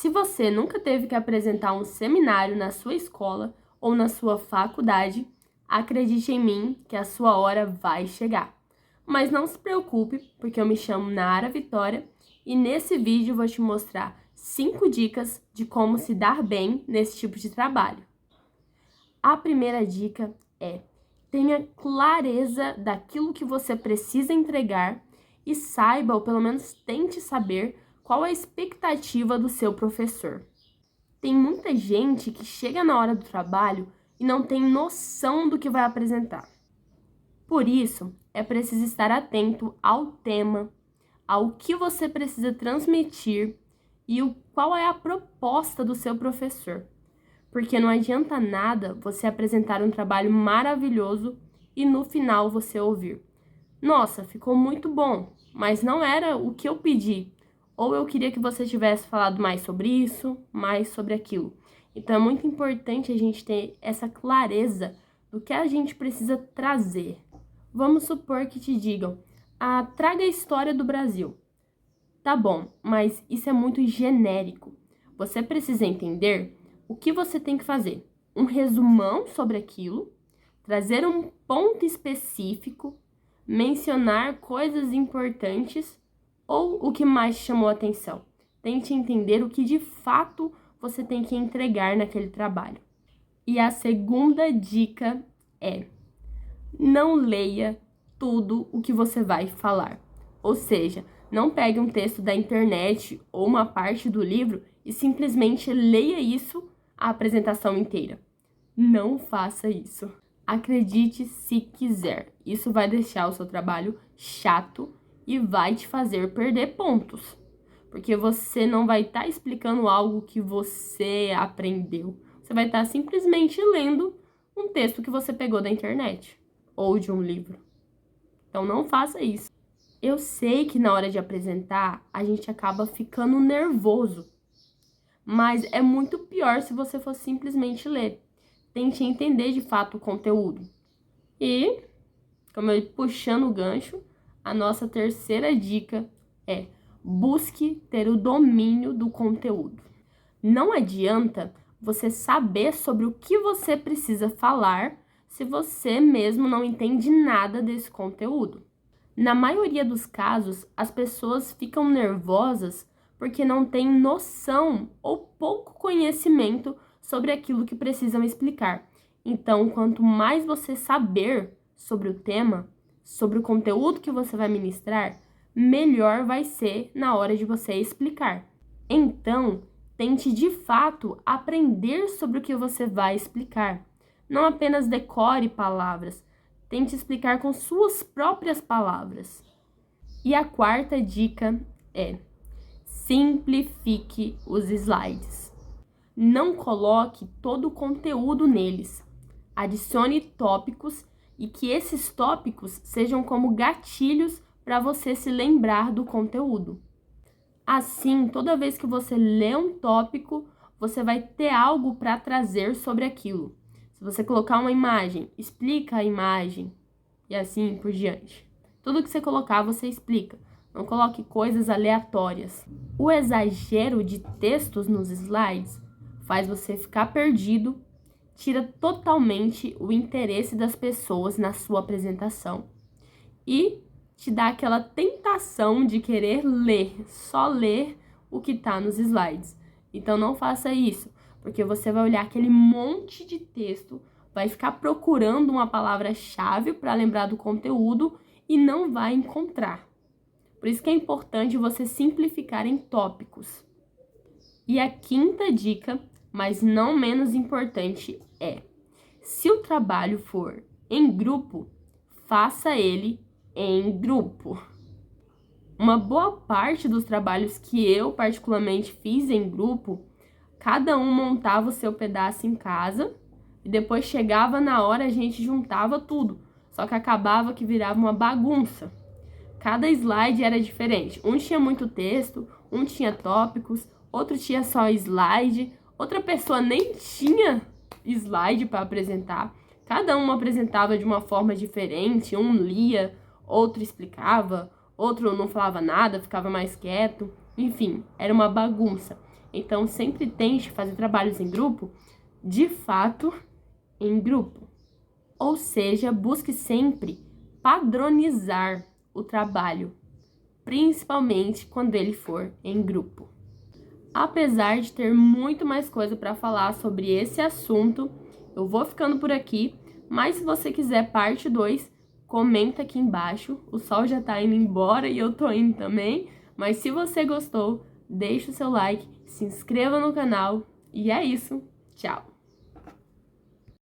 Se você nunca teve que apresentar um seminário na sua escola ou na sua faculdade, acredite em mim que a sua hora vai chegar. Mas não se preocupe, porque eu me chamo Nara Vitória e nesse vídeo vou te mostrar 5 dicas de como se dar bem nesse tipo de trabalho. A primeira dica é: tenha clareza daquilo que você precisa entregar e saiba, ou pelo menos tente saber, qual a expectativa do seu professor. Tem muita gente que chega na hora do trabalho e não tem noção do que vai apresentar. Por isso, é preciso estar atento ao tema, ao que você precisa transmitir e qual é a proposta do seu professor. Porque não adianta nada você apresentar um trabalho maravilhoso e no final você ouvir: nossa, ficou muito bom, mas não era o que eu pedi. Ou eu queria que você tivesse falado mais sobre isso, mais sobre aquilo. Então é muito importante a gente ter essa clareza do que a gente precisa trazer. Vamos supor que te digam: traga a história do Brasil. Tá bom, mas isso é muito genérico. Você precisa entender o que você tem que fazer. Um resumão sobre aquilo, trazer um ponto específico, mencionar coisas importantes ou o que mais chamou a atenção. Tente entender o que de fato você tem que entregar naquele trabalho. E a segunda dica é: não leia tudo o que você vai falar. Ou seja, não pegue um texto da internet ou uma parte do livro e simplesmente leia isso a apresentação inteira. Não faça isso. Acredite se quiser. Isso vai deixar o seu trabalho chato e vai te fazer perder pontos. Porque você não vai estar explicando algo que você aprendeu. Você vai estar simplesmente lendo um texto que você pegou da internet ou de um livro. Então não faça isso. Eu sei que na hora de apresentar a gente acaba ficando nervoso, mas é muito pior se você for simplesmente ler. Tente entender de fato o conteúdo. E, como eu puxando o gancho, a nossa terceira dica é: busque ter o domínio do conteúdo. Não adianta você saber sobre o que você precisa falar se você mesmo não entende nada desse conteúdo. Na maioria dos casos, as pessoas ficam nervosas porque não têm noção ou pouco conhecimento sobre aquilo que precisam explicar. Então, quanto mais você saber sobre o tema, sobre o conteúdo que você vai ministrar, melhor vai ser na hora de você explicar. Então, tente de fato aprender sobre o que você vai explicar. Não apenas decore palavras, tente explicar com suas próprias palavras. E a quarta dica é: simplifique os slides. Não coloque todo o conteúdo neles. Adicione tópicos e que esses tópicos sejam como gatilhos para você se lembrar do conteúdo. Assim, toda vez que você lê um tópico, você vai ter algo para trazer sobre aquilo. Se você colocar uma imagem, explica a imagem e assim por diante. Tudo que você colocar, você explica. Não coloque coisas aleatórias. O exagero de textos nos slides faz você ficar perdido, tira totalmente o interesse das pessoas na sua apresentação e te dá aquela tentação de querer ler, só ler o que está nos slides. Então não faça isso, porque você vai olhar aquele monte de texto, vai ficar procurando uma palavra-chave para lembrar do conteúdo e não vai encontrar. Por isso que é importante você simplificar em tópicos. E a quinta dica, mas não menos importante, é: se o trabalho for em grupo, faça ele em grupo. Uma boa parte dos trabalhos que eu particularmente fiz em grupo, cada um montava o seu pedaço em casa e depois chegava na hora a gente juntava tudo, só que acabava que virava uma bagunça. Cada slide era diferente, um tinha muito texto, um tinha tópicos, outro tinha só slide, outra pessoa nem tinha slide para apresentar. Cada um apresentava de uma forma diferente, um lia, outro explicava, outro não falava nada, ficava mais quieto. Enfim, era uma bagunça. Então, sempre tente fazer trabalhos em grupo, de fato, em grupo. Ou seja, busque sempre padronizar o trabalho, principalmente quando ele for em grupo. Apesar de ter muito mais coisa para falar sobre esse assunto, eu vou ficando por aqui, mas se você quiser parte 2, comenta aqui embaixo. O sol já tá indo embora e eu tô indo também, mas se você gostou, deixa o seu like, se inscreva no canal e é isso. Tchau!